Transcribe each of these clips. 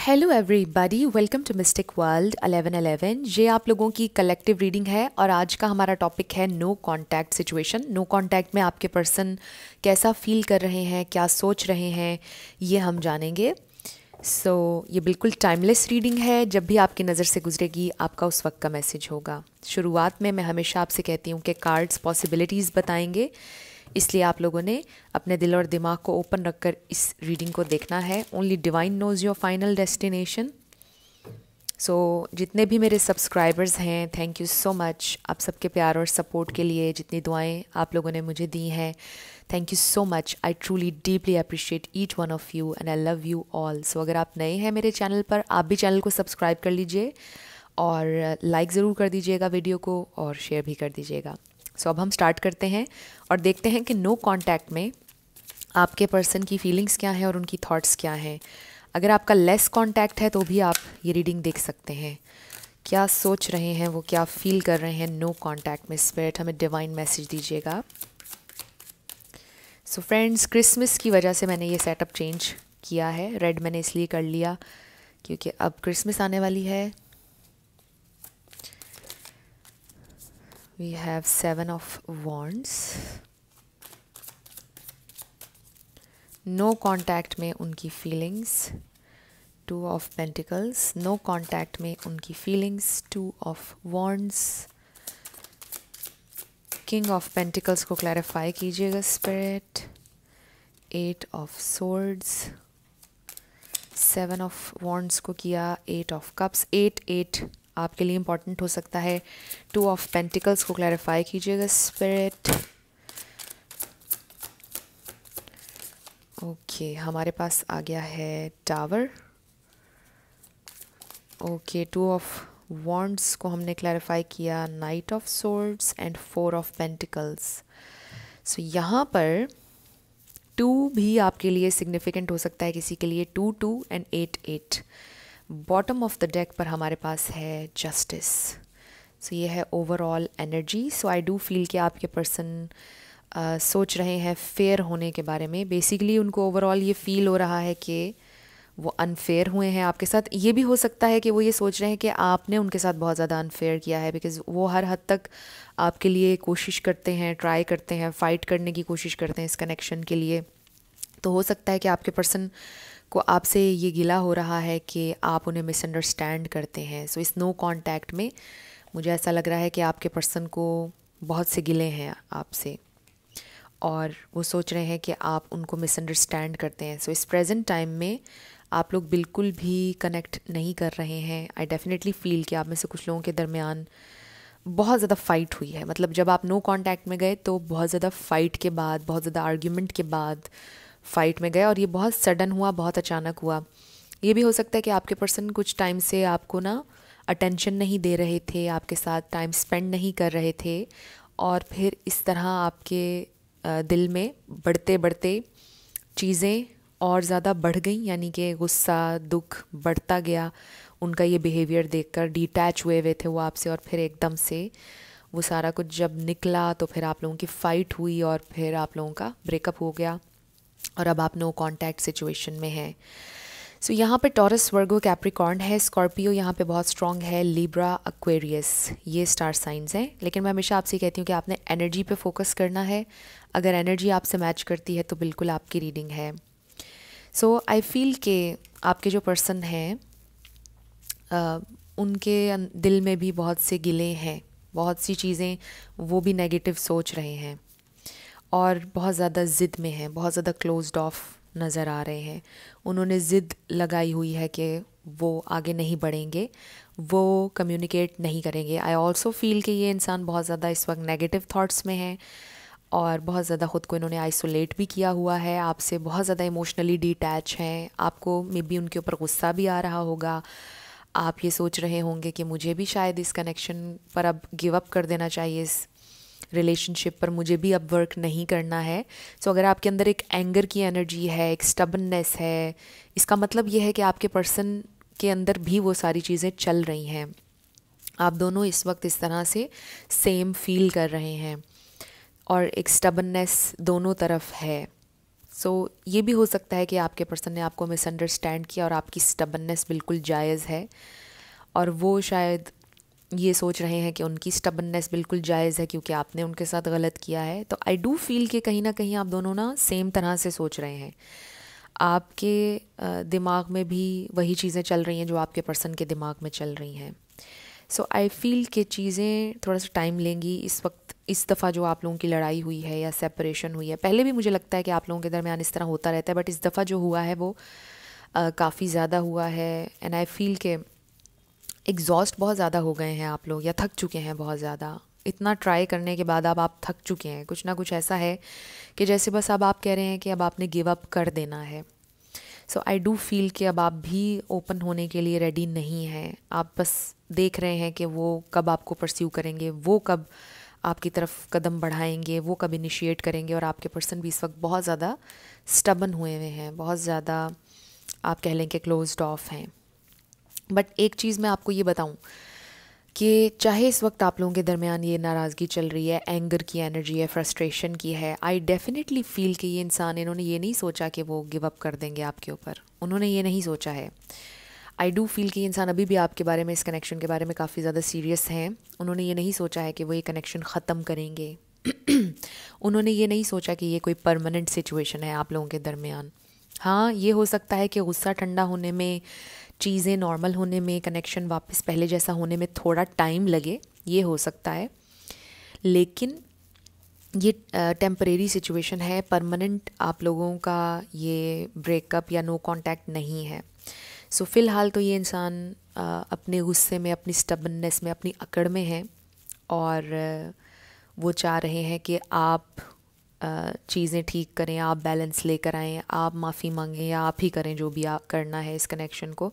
Hello everybody, welcome to Mystic World 1111। ये आप लोगों की कलेक्टिव रीडिंग है और आज का हमारा टॉपिक है no contact situation. No contact में आपके पर्सन कैसा फील कर रहे हैं, क्या सोच रहे हैं, ये हम जानेंगे। ये बिल्कुल टाइमलेस रीडिंग है। जब भी आपकी नज़र से गुजरेगी आपका उस वक्त का मैसेज होगा। शुरुआत में मैं हमेशा आपसे कहती हूँ कि कार्ड्स पॉसिबिलिटीज़ बताएंगे, इसलिए आप लोगों ने अपने दिल और दिमाग को ओपन रखकर इस रीडिंग को देखना है। Only divine knows your final destination. जितने भी मेरे सब्सक्राइबर्स हैं, थैंक यू सो मच आप सबके प्यार और सपोर्ट के लिए। जितनी दुआएं आप लोगों ने मुझे दी हैं, thank you so much. I truly deeply appreciate each one of you and I love you all. अगर आप नए हैं मेरे चैनल पर, आप भी चैनल को सब्सक्राइब कर लीजिए और लाइक ज़रूर कर दीजिएगा वीडियो को और शेयर भी कर दीजिएगा। अब हम स्टार्ट करते हैं और देखते हैं कि नो कांटेक्ट में आपके पर्सन की फीलिंग्स क्या हैं और उनकी थॉट्स क्या हैं। अगर आपका लेस कांटेक्ट है तो भी आप ये रीडिंग देख सकते हैं। क्या सोच रहे हैं वो, क्या फील कर रहे हैं नो कांटेक्ट में। स्पिरिट हमें डिवाइन मैसेज दीजिएगा। फ्रेंड्स, क्रिसमस की वजह से मैंने ये सेटअप चेंज किया है। रेड मैंने इसलिए कर लिया क्योंकि अब क्रिसमस आने वाली है। We have 7 of Wands. No contact में उनकी feelings. 2 of Pentacles. No contact में उनकी feelings. 2 of Wands. King of Pentacles को clarify कीजिएगा Spirit. 8 of Swords. 7 of Wands को किया 8 of Cups. 8 आपके लिए इम्पॉर्टेंट हो सकता है। 2 ऑफ पेंटिकल्स को क्लैरिफाई कीजिएगा स्पिरिट। ओके, हमारे पास आ गया है टावर। ओके, 2 ऑफ वॉन्ड्स को हमने क्लैरिफाई किया night of swords and 4 of pentacles. यहाँ पर 2 भी आपके लिए सिग्निफिकेंट हो सकता है किसी के लिए। 2 and 8। Bottom of the deck पर हमारे पास है जस्टिस। ये है overall energy. I do feel कि आपके पर्सन सोच रहे हैं फेयर होने के बारे में। बेसिकली उनको ओवरऑल ये फील हो रहा है कि वो अनफेयर हुए हैं आपके साथ। ये भी हो सकता है कि वो ये सोच रहे हैं कि आपने उनके साथ बहुत ज़्यादा अनफेयर किया है, बिकॉज़ वो हर हद तक आपके लिए कोशिश करते हैं, ट्राई करते हैं, फ़ाइट करने की कोशिश करते हैं इस कनेक्शन के लिए। तो हो सकता है कि आपके पर्सन को आपसे ये गिला हो रहा है कि आप उन्हें मिसअंडरस्टैंड करते हैं। इस नो कांटेक्ट में मुझे ऐसा लग रहा है कि आपके पर्सन को बहुत से गिले हैं आपसे और वो सोच रहे हैं कि आप उनको मिसअंडरस्टैंड करते हैं। इस प्रेजेंट टाइम में आप लोग बिल्कुल भी कनेक्ट नहीं कर रहे हैं। आई डेफिनेटली फील कि आप में से कुछ लोगों के दरमियान बहुत ज़्यादा फ़ाइट हुई है। मतलब जब आप नो कांटेक्ट में गए तो बहुत ज़्यादा फ़ाइट के बाद, बहुत ज़्यादा आर्ग्यूमेंट के बाद फ़ाइट में गए और ये बहुत सडन हुआ, बहुत अचानक हुआ। ये भी हो सकता है कि आपके पर्सन कुछ टाइम से आपको ना अटेंशन नहीं दे रहे थे, आपके साथ टाइम स्पेंड नहीं कर रहे थे और फिर इस तरह आपके दिल में बढ़ते बढ़ते चीज़ें और ज़्यादा बढ़ गई। यानी कि गुस्सा, दुख बढ़ता गया उनका ये बिहेवियर देखकर। डिटैच हुए थे वो आपसे और फिर एकदम से वो सारा कुछ जब निकला तो फिर आप लोगों की फ़ाइट हुई और फिर आप लोगों का ब्रेकअप हो गया और अब आप नो कांटेक्ट सिचुएशन में हैं। यहाँ पे टॉरस, वर्गो, कैप्रिकॉर्न है। स्कॉर्पियो यहाँ पे बहुत स्ट्रॉन्ग है। लिब्रा, एक्वेरियस, ये स्टार साइंस हैं। लेकिन मैं हमेशा आपसे कहती हूँ कि आपने एनर्जी पे फोकस करना है। अगर एनर्जी आपसे मैच करती है तो बिल्कुल आपकी रीडिंग है। आई फील कि आपके जो पर्सन हैं उनके दिल में भी बहुत से गिले हैं, बहुत सी चीज़ें वो भी नेगेटिव सोच रहे हैं और बहुत ज़्यादा ज़िद में हैं, बहुत ज़्यादा क्लोज्ड ऑफ नज़र आ रहे हैं। उन्होंने ज़िद लगाई हुई है कि वो आगे नहीं बढ़ेंगे, वो कम्युनिकेट नहीं करेंगे। आई ऑल्सो फील कि ये इंसान बहुत ज़्यादा इस वक्त नेगेटिव थॉट्स में है और बहुत ज़्यादा ख़ुद को इन्होंने आइसोलेट भी किया हुआ है। आपसे बहुत ज़्यादा इमोशनली डिटैच हैं। आपको मे बी उनके ऊपर गुस्सा भी आ रहा होगा। आप ये सोच रहे होंगे कि मुझे भी शायद इस कनेक्शन पर अब गिव अप कर देना चाहिए, इस रिलेशनशिप पर मुझे भी अब वर्क नहीं करना है। अगर आपके अंदर एक एंगर की एनर्जी है, एक स्टबननेस है, इसका मतलब ये है कि आपके पर्सन के अंदर भी वो सारी चीज़ें चल रही हैं। आप दोनों इस वक्त इस तरह से सेम फील कर रहे हैं और एक स्टबननेस दोनों तरफ है। सो ये भी हो सकता है कि आपके पर्सन ने आपको मिसअंडरस्टैंड किया और आपकी स्टबननेस बिल्कुल जायज़ है, और वो शायद ये सोच रहे हैं कि उनकी स्टबननेस बिल्कुल जायज़ है क्योंकि आपने उनके साथ गलत किया है। तो आई डू फील कि कहीं ना कहीं आप दोनों ना सेम तरह से सोच रहे हैं। आपके दिमाग में भी वही चीज़ें चल रही हैं जो आपके पर्सन के दिमाग में चल रही हैं। सो आई फील कि चीज़ें थोड़ा सा टाइम लेंगी। इस वक्त इस दफ़ा जो आप लोगों की लड़ाई हुई है या सेपरेशन हुई है, पहले भी मुझे लगता है कि आप लोगों के दरमियान इस तरह होता रहता है, बट इस दफ़ा जो हुआ है वो काफ़ी ज़्यादा हुआ है। एंड आई फील के एग्जॉस्ट बहुत ज़्यादा हो गए हैं आप लोग, या थक चुके हैं बहुत ज़्यादा। इतना ट्राई करने के बाद अब आप थक चुके हैं। कुछ ना कुछ ऐसा है कि जैसे बस अब आप कह रहे हैं कि अब आपने गिव अप कर देना है। सो आई डू फील कि अब आप भी ओपन होने के लिए रेडी नहीं हैं। आप बस देख रहे हैं कि वो कब आपको परस्यू करेंगे, वो कब आपकी तरफ कदम बढ़ाएंगे, वो कब इनिशिएट करेंगे। और आपके पर्सन भी इस वक्त बहुत ज़्यादा स्टबन हुए हुए हैं, बहुत ज़्यादा आप कह लें कि क्लोज्ड ऑफ हैं। बट एक चीज़ मैं आपको ये बताऊं कि चाहे इस वक्त आप लोगों के दरमियान ये नाराज़गी चल रही है, एंगर की एनर्जी है, फ्रस्ट्रेशन की है, आई डेफिनेटली फील कि ये इंसान, इन्होंने ये नहीं सोचा कि वो गिव अप कर देंगे आपके ऊपर। उन्होंने ये नहीं सोचा है। आई डू फील कि ये इंसान अभी भी आपके बारे में, इस कनेक्शन के बारे में काफ़ी ज़्यादा सीरियस हैं। उन्होंने ये नहीं सोचा है कि वो ये कनेक्शन ख़त्म करेंगे। उन्होंने ये नहीं सोचा कि ये कोई परमानेंट सिचुएशन है आप लोगों के दरमियान। हाँ, ये हो सकता है कि गुस्सा ठंडा होने में, चीज़ें नॉर्मल होने में, कनेक्शन वापस पहले जैसा होने में थोड़ा टाइम लगे, ये हो सकता है। लेकिन ये टेम्परेरी सिचुएशन है, परमानेंट आप लोगों का ये ब्रेकअप या नो कांटेक्ट नहीं है। सो फ़िलहाल तो ये इंसान अपने गुस्से में, अपनी स्टबननेस में, अपनी अकड़ में है, और वो चाह रहे हैं कि आप चीज़ें ठीक करें, आप बैलेंस लेकर आएँ, आप माफ़ी मांगें, या आप ही करें जो भी आप करना है इस कनेक्शन को,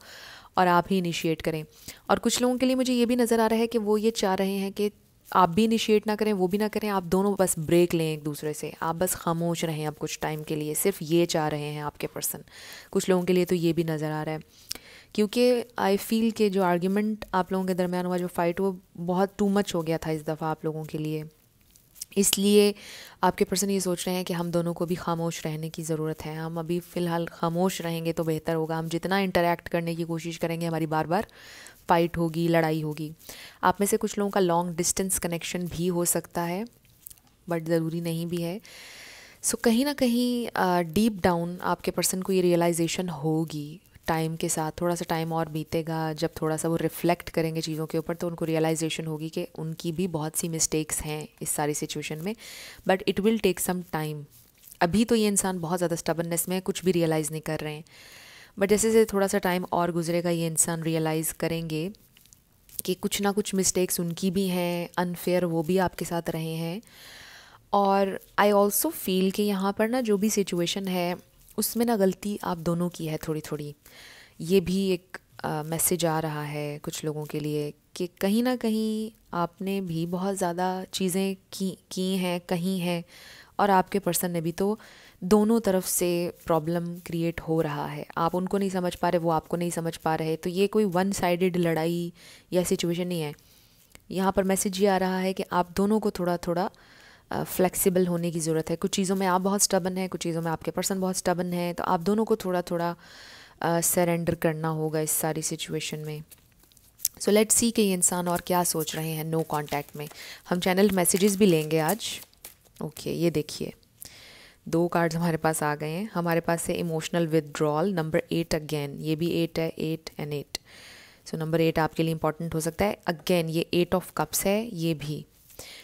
और आप ही इनिशिएट करें। और कुछ लोगों के लिए मुझे ये भी नज़र आ रहा है कि वो ये चाह रहे हैं कि आप भी इनिशिएट ना करें, वो भी ना करें, आप दोनों बस ब्रेक लें एक दूसरे से, आप बस खामोश रहें अब कुछ टाइम के लिए। सिर्फ ये चाह रहे हैं आपके पर्सन। कुछ लोगों के लिए तो ये भी नज़र आ रहा है, क्योंकि आई फील के जो आर्ग्यूमेंट आप लोगों के दरमियान हुआ, जो फाइट, वो बहुत टू मच हो गया था इस दफ़ा आप लोगों के लिए। इसलिए आपके पर्सन ये सोच रहे हैं कि हम दोनों को भी खामोश रहने की ज़रूरत है। हम अभी फ़िलहाल खामोश रहेंगे तो बेहतर होगा। हम जितना इंटरेक्ट करने की कोशिश करेंगे, हमारी बार बार फाइट होगी, लड़ाई होगी। आप में से कुछ लोगों का लॉन्ग डिस्टेंस कनेक्शन भी हो सकता है, बट ज़रूरी नहीं भी है। सो कहीं ना कहीं डीप डाउन आपके पर्सन को ये रियलाइजेशन होगी टाइम के साथ। थोड़ा सा टाइम और बीतेगा, जब थोड़ा सा वो रिफ़्लेक्ट करेंगे चीज़ों के ऊपर, तो उनको रियलाइजेशन होगी कि उनकी भी बहुत सी मिस्टेक्स हैं इस सारी सिचुएशन में। But it will take some time. अभी तो ये इंसान बहुत ज़्यादा स्टबननेस में है, कुछ भी रियलाइज़ नहीं कर रहे हैं। बट जैसे जैसे थोड़ा सा टाइम और गुजरेगा, ये इंसान रियलाइज़ करेंगे कि कुछ ना कुछ मिस्टेक्स उनकी भी हैं, अनफेयर वो भी आपके साथ रहे हैं। और आई ऑल्सो फील कि यहाँ पर ना जो भी सिचुएशन है उसमें ना गलती आप दोनों की है थोड़ी थोड़ी। ये भी एक मैसेज आ रहा है कुछ लोगों के लिए कि कहीं ना कहीं आपने भी बहुत ज़्यादा चीज़ें की हैं, कही हैं, और आपके पर्सन ने भी। तो दोनों तरफ से प्रॉब्लम क्रिएट हो रहा है। आप उनको नहीं समझ पा रहे, वो आपको नहीं समझ पा रहे। तो ये कोई वन साइडेड लड़ाई या सिचुएशन नहीं है। यहाँ पर मैसेज ये आ रहा है कि आप दोनों को थोड़ा थोड़ा फ्लेक्सिबल होने की ज़रूरत है। कुछ चीज़ों में आप बहुत स्टबन हैं, कुछ चीज़ों में आपके पर्सन बहुत स्टबन है। तो आप दोनों को थोड़ा थोड़ा सरेंडर करना होगा इस सारी सिचुएशन में। सो लेट्स सी कि ये इंसान और क्या सोच रहे हैं नो कांटेक्ट में। हम चैनल मैसेजेस भी लेंगे आज। ओके, ये देखिए 2 कार्ड्स हमारे पास आ गए हैं। हमारे पास है इमोशनल विदड्रॉल, नंबर 8 अगेन। ये भी 8 है, 8 एंड 8। सो नंबर 8 आपके लिए इंपॉर्टेंट हो सकता है। अगेन ये 8 ऑफ कप्स है, ये भी।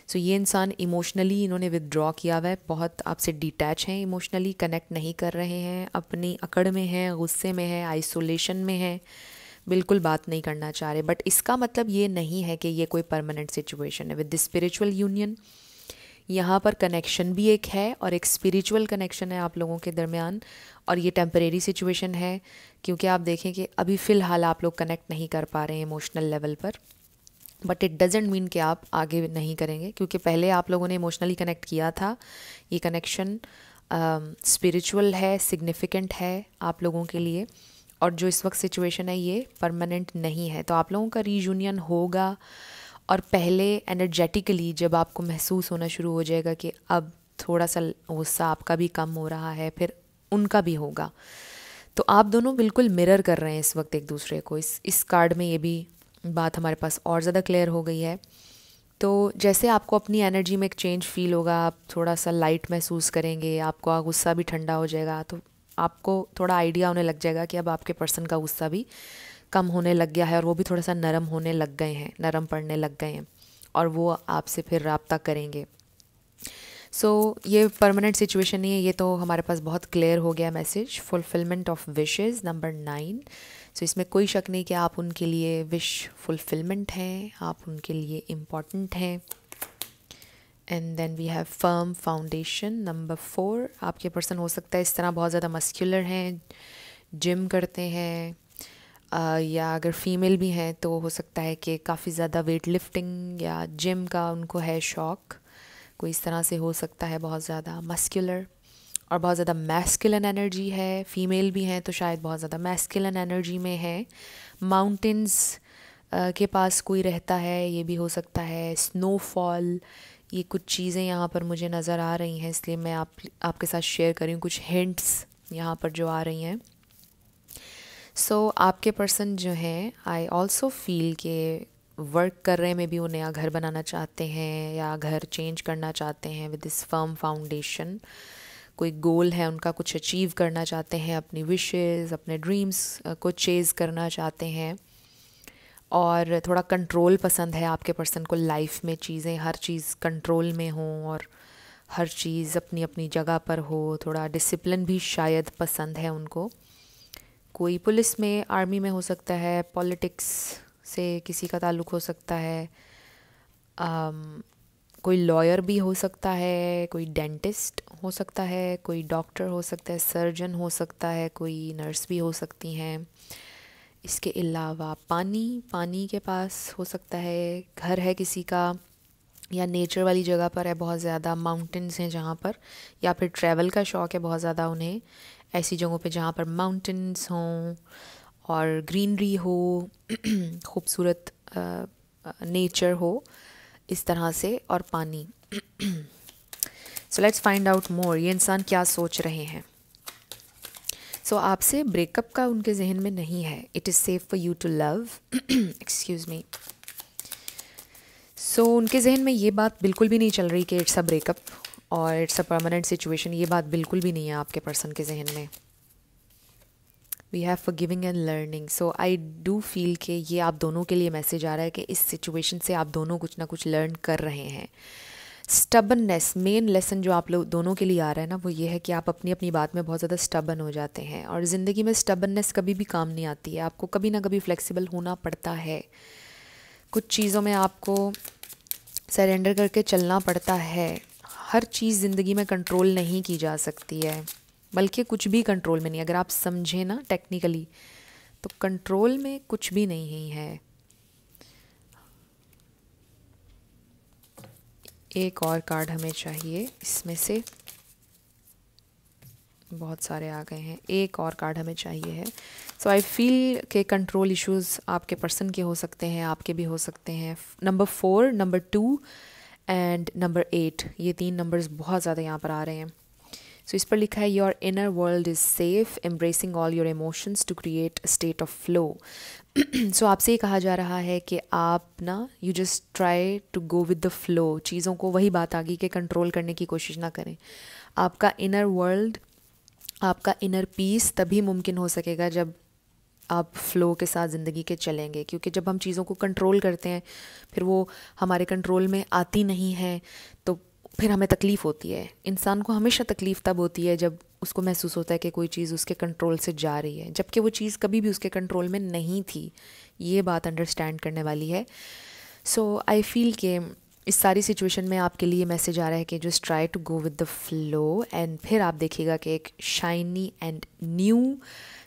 सो ये इंसान इमोशनली इन्होंने विदड्रॉ किया हुआ है, बहुत आपसे डिटैच हैं, इमोशनली कनेक्ट नहीं कर रहे हैं, अपनी अकड़ में हैं, गुस्से में है, आइसोलेशन में है, बिल्कुल बात नहीं करना चाह रहे। बट इसका मतलब ये नहीं है कि ये कोई परमानेंट सिचुएशन है। विद द स्पिरिचुअल यूनियन यहाँ पर कनेक्शन भी एक है, और एक स्पिरिचुअल कनेक्शन है आप लोगों के दरमियान, और ये टेम्परेरी सिचुएशन है। क्योंकि आप देखें कि अभी फ़िलहाल आप लोग कनेक्ट नहीं कर पा रहे हैं इमोशनल लेवल पर, बट इट डजेंट मीन कि आप आगे नहीं करेंगे, क्योंकि पहले आप लोगों ने इमोशनली कनेक्ट किया था। ये कनेक्शन स्पिरिचुअल है, सिग्निफिकेंट है आप लोगों के लिए, और जो इस वक्त सिचुएशन है ये परमानेंट नहीं है। तो आप लोगों का रीयूनियन होगा, और पहले एनर्जेटिकली जब आपको महसूस होना शुरू हो जाएगा कि अब थोड़ा सा गुस्सा आपका भी कम हो रहा है, फिर उनका भी होगा। तो आप दोनों बिल्कुल मिरर कर रहे हैं इस वक्त एक दूसरे को। इस कार्ड में ये भी बात हमारे पास और ज़्यादा क्लियर हो गई है। तो जैसे आपको अपनी एनर्जी में एक चेंज फील होगा, आप थोड़ा सा लाइट महसूस करेंगे, आपका गुस्सा भी ठंडा हो जाएगा, तो आपको थोड़ा आइडिया होने लग जाएगा कि अब आपके पर्सन का गुस्सा भी कम होने लग गया है और वो भी थोड़ा सा नरम होने लग गए हैं, नरम पड़ने लग गए हैं और वो आपसे फिर राब्ता करेंगे। ये परमानेंट सिचुएशन नहीं है, ये तो हमारे पास बहुत क्लियर हो गया message. Fulfilment of wishes number 9। इसमें कोई शक नहीं कि आप उनके लिए विश फुलफिलमेंट हैं, आप उनके लिए इम्पॉर्टेंट हैं। And then we have firm foundation number 4। आपके पर्सन हो सकता है इस तरह बहुत ज़्यादा मस्क्यूलर हैं, जिम करते हैं, या अगर फीमेल भी हैं तो हो सकता है कि काफ़ी ज़्यादा वेट लिफ्टिंग या जिम का उनको है शौक़, कोई इस तरह से हो सकता है, बहुत ज़्यादा मस्कुलर और बहुत ज़्यादा मैस्कुलिन एनर्जी है। फीमेल भी हैं तो शायद बहुत ज़्यादा मैस्कुलिन एनर्जी में है। माउंटेन्स के पास कोई रहता है, ये भी हो सकता है। स्नोफॉल, ये कुछ चीज़ें यहाँ पर मुझे नज़र आ रही हैं, इसलिए मैं आपके साथ शेयर कर रही हूँ कुछ हिंट्स यहाँ पर जो आ रही हैं। आपके पर्सन जो हैं, आई ऑल्सो फील के वर्क कर रहे हैं, में भी वो नया घर बनाना चाहते हैं या घर चेंज करना चाहते हैं विद दिस फर्म फाउंडेशन। कोई गोल है उनका, कुछ अचीव करना चाहते हैं, अपनी विशेस, अपने ड्रीम्स को चेज़ करना चाहते हैं और थोड़ा कंट्रोल पसंद है आपके पर्सन को लाइफ में। चीज़ें, हर चीज़ कंट्रोल में हो और हर चीज़ अपनी अपनी जगह पर हो। थोड़ा डिसिप्लिन भी शायद पसंद है उनको। कोई पुलिस में, आर्मी में हो सकता है, पॉलिटिक्स से किसी का ताल्लुक़ हो सकता है, कोई लॉयर भी हो सकता है, कोई डेंटिस्ट हो सकता है, कोई डॉक्टर हो सकता है, सर्जन हो सकता है, कोई नर्स भी हो सकती हैं। इसके अलावा पानी के पास हो सकता है, घर है किसी का या नेचर वाली जगह पर है, बहुत ज़्यादा माउंटेन्स हैं जहाँ पर, या फिर ट्रैवल का शौक़ है बहुत ज़्यादा उन्हें, ऐसी जगहों पे जहाँ पर माउंटेन्स हों और ग्रीनरी हो, खूबसूरत नेचर हो इस तरह से, और पानी। लेट्स फाइंड आउट मोर, ये इंसान क्या सोच रहे हैं। आपसे ब्रेकअप का उनके जहन में नहीं है। It is safe for you to love, excuse me. उनके जहन में ये बात बिल्कुल भी नहीं चल रही कि इट्स अ ब्रेकअप और इट्स अ परमानेंट सिचुएशन, ये बात बिल्कुल भी नहीं है आपके पर्सन के जहन में। We have forgiving and learning. I do feel कि ये आप दोनों के लिए मैसेज आ रहा है कि इस सिचुएशन से आप दोनों कुछ ना कुछ लर्न कर रहे हैं। स्टबननेस, मेन लेसन जो आप लोग दोनों के लिए आ रहा है ना, वो ये है कि आप अपनी अपनी बात में बहुत ज़्यादा स्टबन हो जाते हैं और ज़िंदगी में स्टबननेस कभी भी काम नहीं आती है। आपको कभी ना कभी फ्लेक्सिबल होना पड़ता है, कुछ चीज़ों में आपको सरेंडर करके चलना पड़ता है। हर चीज़ ज़िंदगी में कंट्रोल नहीं की जा सकती है, बल्कि कुछ भी कंट्रोल में नहीं। अगर आप समझें ना टेक्निकली, तो कंट्रोल में कुछ भी नहीं है। एक और कार्ड हमें चाहिए, इसमें से बहुत सारे आ गए हैं, एक और कार्ड हमें चाहिए है। आई फील के कंट्रोल इश्यूज़ आपके पर्सन के हो सकते हैं, आपके भी हो सकते हैं। नंबर 4, नंबर 2 एंड नंबर 8, ये 3 नंबर्स बहुत ज़्यादा यहाँ पर आ रहे हैं। इस पर लिखा है, your inner world is safe, embracing all your emotions to create a state of flow. आपसे ये कहा जा रहा है कि आप ना, you just try to go with the flow. चीज़ों को, वही बात आ गई कि कंट्रोल करने की कोशिश ना करें। आपका इनर वर्ल्ड, आपका इनर पीस तभी मुमकिन हो सकेगा जब आप फ़्लो के साथ ज़िंदगी के चलेंगे, क्योंकि जब हम चीज़ों को कंट्रोल करते हैं फिर वो हमारे कंट्रोल में आती नहीं है, तो फिर हमें तकलीफ़ होती है। इंसान को हमेशा तकलीफ़ तब होती है जब उसको महसूस होता है कि कोई चीज़ उसके कंट्रोल से जा रही है, जबकि वो चीज़ कभी भी उसके कंट्रोल में नहीं थी। ये बात अंडरस्टैंड करने वाली है। आई फील कि इस सारी सिचुएशन में आपके लिए मैसेज आ रहा है कि just try to go with the flow, and फिर आप देखिएगा कि एक shiny and new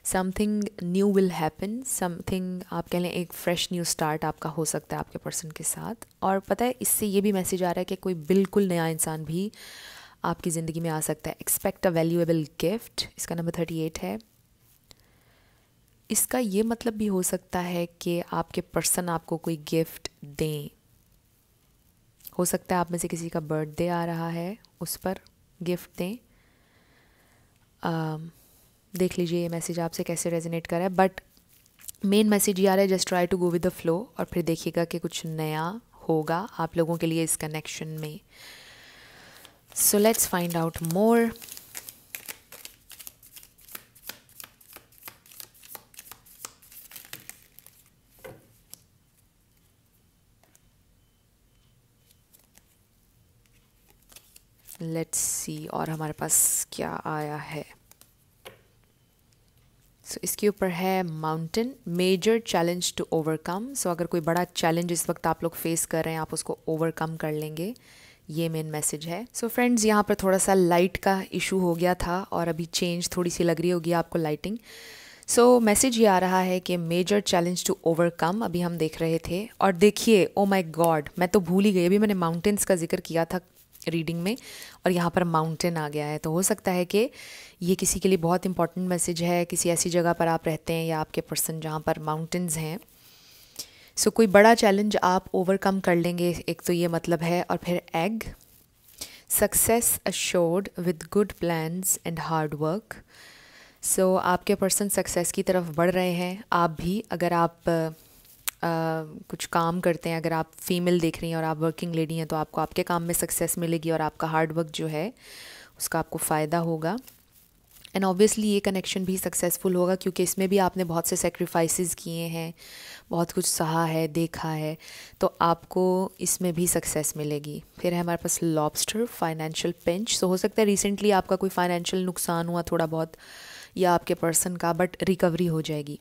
something new will happen. Something, आप कह लें एक फ्रेश न्यू स्टार्ट आपका हो सकता है आपके पर्सन के साथ। और पता है, इससे ये भी मैसेज आ रहा है कि कोई बिल्कुल नया इंसान भी आपकी ज़िंदगी में आ सकता है। एक्सपेक्ट अ वैल्यूएबल गिफ्ट, इसका नंबर 38 है। इसका ये मतलब भी हो सकता है कि आपके पर्सन आपको कोई गिफ्ट दें। हो सकता है आप में से किसी का बर्थडे आ रहा है, उस पर गिफ्ट दें। देख लीजिए ये मैसेज आपसे कैसे रेजोनेट कर रहा है, बट मेन मैसेज ये आ रहा है just try to go with the flow, और फिर देखिएगा कि कुछ नया होगा आप लोगों के लिए इस कनेक्शन में. So let's find out more. Let's see और हमारे पास क्या आया है. सो इसके ऊपर है mountain, major challenge to overcome. So अगर कोई बड़ा चैलेंज इस वक्त आप लोग फेस कर रहे हैं, आप उसको ओवरकम कर लेंगे, ये मेन मैसेज है. सो फ्रेंड्स, यहाँ पर थोड़ा सा लाइट का इशू हो गया था और अभी चेंज थोड़ी सी लग रही होगी आपको लाइटिंग. सो मैसेज ये आ रहा है कि मेजर चैलेंज टू ओवरकम अभी हम देख रहे थे, और देखिए ओ माय गॉड, मैं तो भूल ही गई, अभी मैंने माउंटेन्स का जिक्र किया था रीडिंग में और यहाँ पर माउंटेन आ गया है. तो हो सकता है कि ये किसी के लिए बहुत इंपॉर्टेंट मैसेज है, किसी ऐसी जगह पर आप रहते हैं या आपके पर्सन जहाँ पर माउंटेन्स हैं. सो कोई बड़ा चैलेंज आप ओवरकम कर लेंगे, एक तो ये मतलब है. और फिर egg, success assured with good plans and hard work. So आपके पर्सन सक्सेस की तरफ बढ़ रहे हैं. आप भी, अगर आप कुछ काम करते हैं, अगर आप फीमेल देख रही हैं और आप वर्किंग लेडी हैं, तो आपको आपके काम में सक्सेस मिलेगी और आपका हार्ड वर्क जो है उसका आपको फ़ायदा होगा. एंड ऑब्वियसली ये कनेक्शन भी सक्सेसफुल होगा क्योंकि इसमें भी आपने बहुत से सेक्रीफाइसेस किए हैं, बहुत कुछ सहा है, देखा है, तो आपको इसमें भी सक्सेस मिलेगी. फिर है हमारे पास लॉबस्टर, फाइनेंशियल पिंच. सो हो सकता है रिसेंटली आपका कोई फाइनेंशियल नुकसान हुआ थोड़ा बहुत, या आपके पर्सन का, बट रिकवरी हो जाएगी.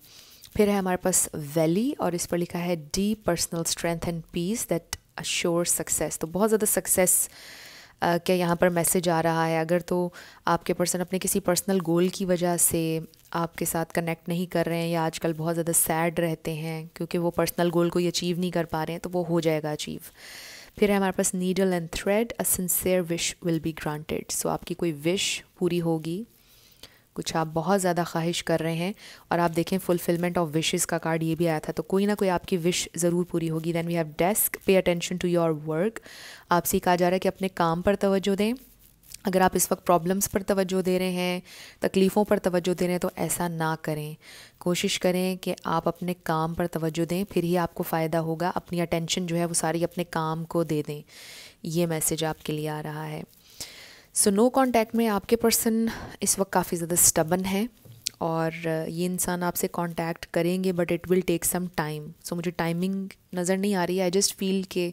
फिर है हमारे पास वैली, और इस पर लिखा है deep personal strength and peace that assure success. तो बहुत ज़्यादा सक्सेस क्या यहाँ पर मैसेज आ रहा है. अगर तो आपके पर्सन अपने किसी पर्सनल गोल की वजह से आपके साथ कनेक्ट नहीं कर रहे हैं या आजकल बहुत ज़्यादा सैड रहते हैं क्योंकि वो पर्सनल गोल को अचीव नहीं कर पा रहे हैं, तो वो हो जाएगा अचीव. फिर है हमारे पास needle and thread, a sincere wish will be granted. So आपकी कोई विश पूरी होगी, कुछ आप बहुत ज़्यादा ख्वाहिश कर रहे हैं, और आप देखें फुलफिलमेंट ऑफ विशेस का कार्ड ये भी आया था, तो कोई ना कोई आपकी विश ज़रूर पूरी होगी. Then we have desk, pay attention to your work. आपसे कहा जा रहा है कि अपने काम पर तवज्जो दें. अगर आप इस वक्त प्रॉब्लम्स पर तवज्जो दे रहे हैं, तकलीफ़ों पर तवज्जो दे रहे हैं, तो ऐसा ना करें. कोशिश करें कि आप अपने काम पर तवज्जो दें, फिर ही आपको फ़ायदा होगा. अपनी अटेंशन जो है वो सारी अपने काम को दे दें. ये मैसेज आपके लिए आ रहा है. सो नो कॉन्टैक्ट में आपके पर्सन इस वक्त काफ़ी ज़्यादा स्टबन है, और ये इंसान आपसे कांटेक्ट करेंगे but it will take some time. So मुझे टाइमिंग नज़र नहीं आ रही है, आई जस्ट फील कि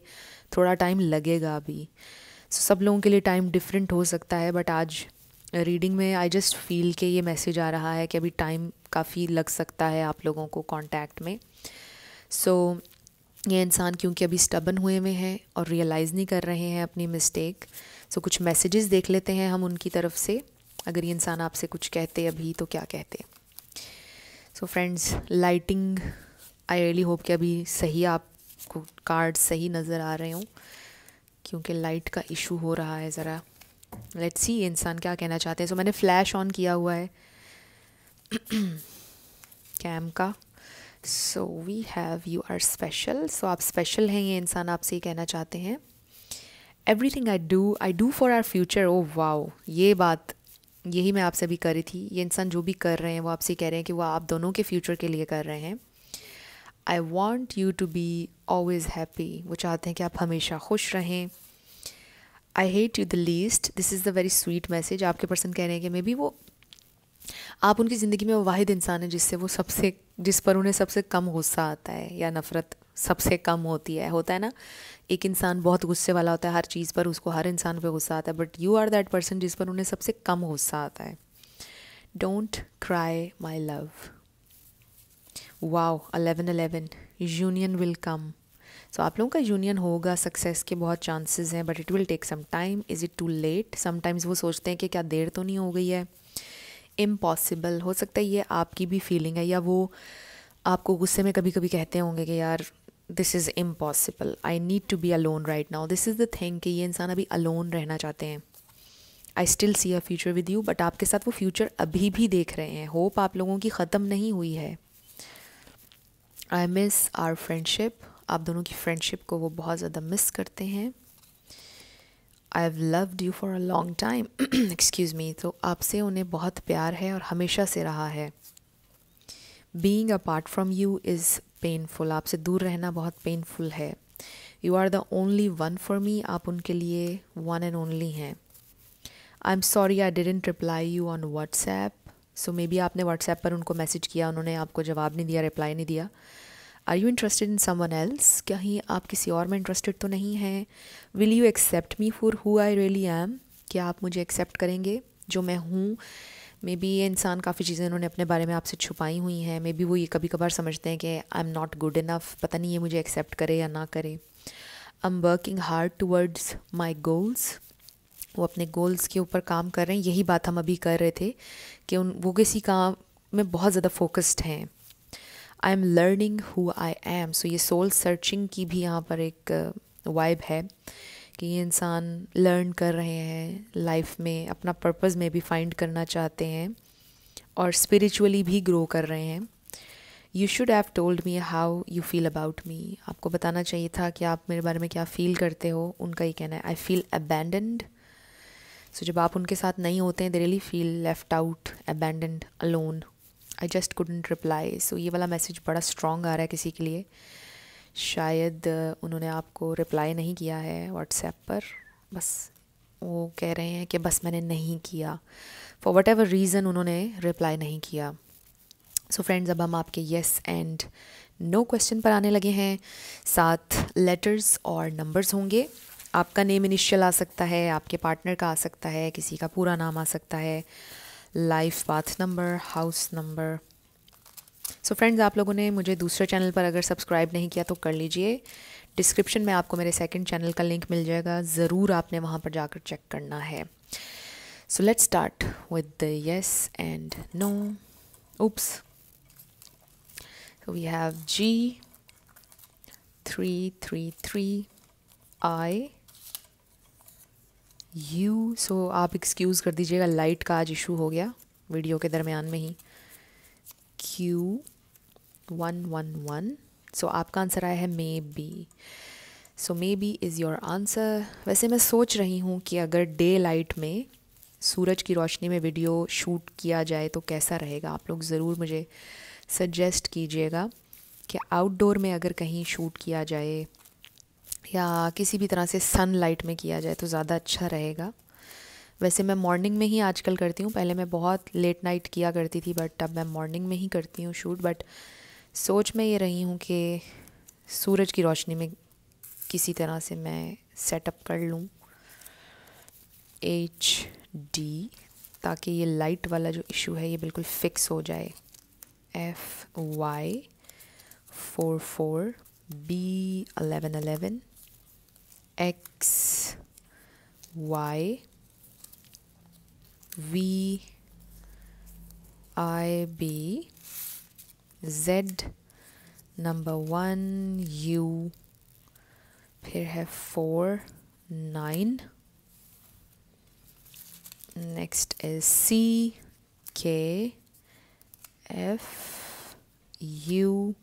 थोड़ा टाइम लगेगा अभी. सो सब लोगों के लिए टाइम डिफरेंट हो सकता है, बट आज रीडिंग में आई जस्ट फील कि ये मैसेज आ रहा है कि अभी टाइम काफ़ी लग सकता है आप लोगों को कांटेक्ट में. सो ये इंसान क्योंकि अभी स्टबन हुए में हैं और रियलाइज़ नहीं कर रहे हैं अपनी मिस्टेक. सो कुछ मैसेजेस देख लेते हैं हम उनकी तरफ से, अगर ये इंसान आपसे कुछ कहते अभी तो क्या कहते. So friends, lighting, I really hope कि अभी सही आपको कार्ड सही नज़र आ रहे हों, क्योंकि लाइट का इशू हो रहा है ज़रा. लेट्स सी ये इंसान क्या कहना चाहते हैं. सो मैंने फ्लैश ऑन किया हुआ है कैम का. So we have you are special. So आप स्पेशल हैं, ये इंसान आपसे ही कहना चाहते हैं. Everything I do for our future. Oh wow, ये बात यही मैं आपसे भी कर रही थी. ये इंसान जो भी कर रहे हैं वो आपसे कह रहे हैं कि वो आप दोनों के फ्यूचर के लिए कर रहे हैं. I want you to be always happy. वो चाहते हैं कि आप हमेशा खुश रहें. I hate you the least. This is the very sweet message. आपके पर्सन कह रहे हैं कि मे बी वो, आप उनकी ज़िंदगी में वो वाहिद इंसान है जिस पर उन्हें सबसे कम गुस्सा आता है या नफ़रत सबसे कम होती है. होता है ना, एक इंसान बहुत गुस्से वाला होता है हर चीज़ पर, उसको हर इंसान पे गुस्सा आता है, but you are that person जिस पर उन्हें सबसे कम गुस्सा आता है. Don't cry my love. Wow, 1111, union will come. So आप लोगों का यूनियन होगा, सक्सेस के बहुत चांसेस हैं, but it will take some time. Is it too late? Sometimes वो सोचते हैं कि क्या देर तो नहीं हो गई है. इम्पॉसिबल, हो सकता है ये आपकी भी फीलिंग है, या वो आपको गुस्से में कभी कभी कहते होंगे कि यार this is impossible, I need to be alone right now. This is the thing कि ये इंसान अभी अलोन रहना चाहते हैं. I still see a future with you, but आपके साथ वो फ्यूचर अभी भी देख रहे हैं. होप आप लोगों की ख़त्म नहीं हुई है. I miss our friendship. आप दोनों की फ्रेंडशिप को वो बहुत ज़्यादा मिस करते हैं. I have loved you for a long time, excuse me, तो आपसे उन्हें बहुत प्यार है और हमेशा से रहा है। Being apart from you is painful, आपसे दूर रहना बहुत पेनफुल है। You are the only one for me, आप उनके लिए वन एंड ओनली हैं। I am sorry I didn't reply you on WhatsApp, so maybe आपने व्हाट्सएप पर उनको मैसेज किया, उन्होंने आपको जवाब नहीं दिया, रिप्लाई नहीं दिया। Are you interested in someone else, कहीं आप किसी और में इंटरेस्टेड तो नहीं हैं। Will you accept me for who I really am, क्या आप मुझे एक्सेप्ट करेंगे जो मैं हूँ। मे बी ये इंसान काफ़ी चीज़ें उन्होंने अपने बारे में आपसे छुपाई हुई हैं। मे बी वो ये कभी कभार समझते हैं कि I am not good enough, पता नहीं ये मुझे एक्सेप्ट करे या ना करे। I am working hard towards my goals, वो अपने गोल्स के ऊपर काम कर रहे हैं। यही बात हम अभी कर रहे थे कि वो किसी काम में बहुत ज़्यादा फोकस्ड हैं। I am learning who I am, so ये सोल सर्चिंग की भी यहाँ पर एक वाइब है कि ये इंसान लर्न कर रहे हैं लाइफ में, अपना पर्पस में भी फाइंड करना चाहते हैं और स्पिरिचुअली भी ग्रो कर रहे हैं। You should have told me how you feel about me, आपको बताना चाहिए था कि आप मेरे बारे में क्या फ़ील करते हो। उनका ये कहना है आई फील अबैंडन्ड, सो जब आप उनके साथ नहीं होते हैं they really feel left out, abandoned, alone. I just couldn't reply, so ये वाला मैसेज बड़ा स्ट्रॉन्ग आ रहा है किसी के लिए। शायद उन्होंने आपको रिप्लाई नहीं किया है व्हाट्सएप पर, बस वो कह रहे हैं कि बस मैंने नहीं किया, फॉर वट एवर रीज़न उन्होंने रिप्लाई नहीं किया। सो फ्रेंड्स, अब हम आपके येस एंड नो क्वेश्चन पर आने लगे हैं। 7 लेटर्स और नंबर्स होंगे। आपका नेम इनिशियल आ सकता है, आपके पार्टनर का आ सकता है, किसी का पूरा नाम आ सकता है, life path number, house number. So friends, आप लोगों ने मुझे दूसरे चैनल पर अगर सब्सक्राइब नहीं किया तो कर लीजिए। डिस्क्रिप्शन में आपको मेरे सेकंड चैनल का लिंक मिल जाएगा, ज़रूर आपने वहाँ पर जाकर चेक करना है। So let's start with the yes and no. oops, so we have G 333 I U। So आप एक्सक्यूज़ कर दीजिएगा, लाइट का आज इशू हो गया वीडियो के दरमियान में ही। Q 111, सो आपका आंसर आया है may be. So may be is your answer. वैसे मैं सोच रही हूँ कि अगर डे लाइट में सूरज की रोशनी में वीडियो शूट किया जाए तो कैसा रहेगा। आप लोग ज़रूर मुझे सजेस्ट कीजिएगा कि आउटडोर में अगर कहीं शूट किया जाए या किसी भी तरह से सन लाइट में किया जाए तो ज़्यादा अच्छा रहेगा। वैसे मैं मॉर्निंग में ही आजकल करती हूँ, पहले मैं बहुत लेट नाइट किया करती थी बट अब मैं मॉर्निंग में ही करती हूँ शूट। बट सोच में ये रही हूँ कि सूरज की रोशनी में किसी तरह से मैं सेटअप कर लूँ HD, ताकि ये लाइट वाला जो इशू है ये बिल्कुल फिक्स हो जाए। FY 44 B 1111 XY VIB Z number 1 U, फिर है 4 9, next is CK FU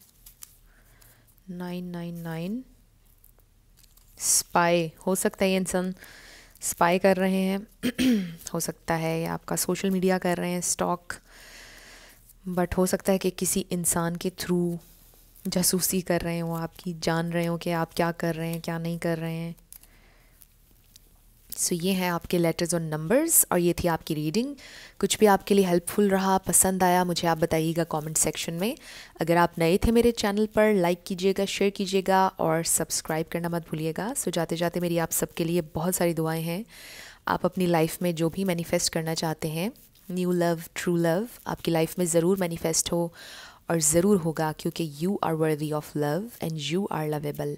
999। Spy, हो सकता है ये इंसान स्पाई कर रहे हैं हो सकता है ये आपका सोशल मीडिया कर रहे हैं स्टॉक, बट हो सकता है कि किसी इंसान के थ्रू जासूसी कर रहे हो, आपकी जान रहे हो कि आप क्या कर रहे हैं क्या नहीं कर रहे हैं। सो ये हैं आपके लेटर्स और नंबर्स और ये थी आपकी रीडिंग। कुछ भी आपके लिए हेल्पफुल रहा, पसंद आया, मुझे आप बताइएगा कमेंट सेक्शन में। अगर आप नए थे मेरे चैनल पर, लाइक कीजिएगा, शेयर कीजिएगा और सब्सक्राइब करना मत भूलिएगा। सो जाते जाते मेरी आप सबके लिए बहुत सारी दुआएं हैं। आप अपनी लाइफ में जो भी मैनिफेस्ट करना चाहते हैं, न्यू लव, ट्रू लव, आपकी लाइफ में ज़रूर मैनिफेस्ट हो और ज़रूर होगा, क्योंकि you are worthy of love and you are lovable.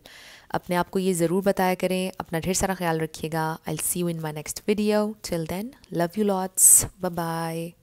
अपने आप को ये ज़रूर बताया करें। अपना ढेर सारा ख्याल रखिएगा। I will see you in my next video. Till then, love you lots, bye bye.